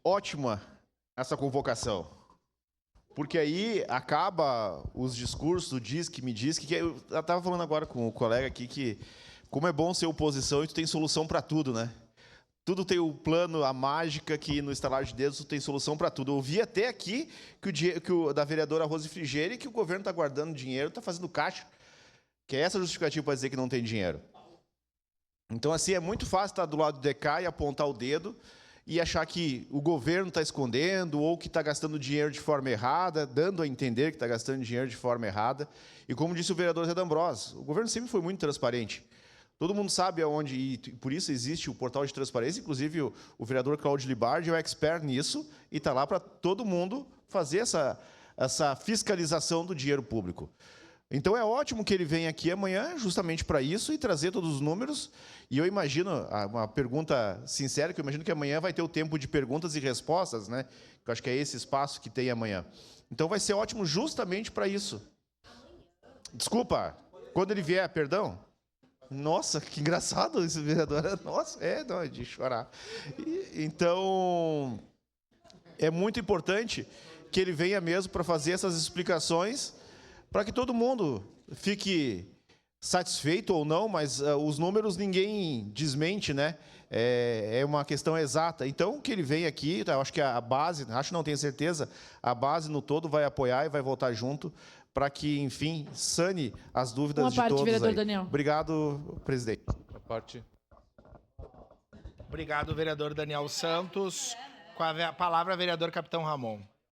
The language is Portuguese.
ótima essa convocação, porque aí acaba os discursos do diz que me diz, que eu estava falando agora com o colega aqui que como é bom ser oposição e tu tem solução para tudo, né? Tudo tem o plano, a mágica, que no estalar de dedos tu tem solução para tudo. Eu ouvi até aqui da vereadora Rose Frigeri que o governo está guardando dinheiro, está fazendo caixa, que é essa justificativa para dizer que não tem dinheiro. Então, assim, é muito fácil estar do lado do DK e apontar o dedo e achar que o governo está escondendo ou que está gastando dinheiro de forma errada, dando a entender que está gastando dinheiro de forma errada. E como disse o vereador Zé D'Ambrosio, o governo sempre foi muito transparente. Todo mundo sabe aonde, e por isso existe o portal de transparência, inclusive o vereador Cláudio Libardi é um expert nisso e está lá para todo mundo fazer essa fiscalização do dinheiro público. Então, é ótimo que ele venha aqui amanhã justamente para isso e trazer todos os números. E eu imagino, uma pergunta sincera, que eu imagino que amanhã vai ter o tempo de perguntas e respostas, né? Eu acho que é esse espaço que tem amanhã. Então, vai ser ótimo justamente para isso. Desculpa, quando ele vier, perdão? Nossa, que engraçado esse vereador. Nossa, não, é de chorar. Então, é muito importante que ele venha mesmo para fazer essas explicações, para que todo mundo fique satisfeito ou não, mas os números ninguém desmente, né? É uma questão exata. Então, que ele venha aqui, eu acho que a base, não tenho certeza, a base no todo vai apoiar e vai votar junto, para que, enfim, sane as dúvidas de todos. Vereador Daniel. Obrigado, presidente. Obrigado, vereador Daniel Santos. Com a palavra, vereador Capitão Ramon.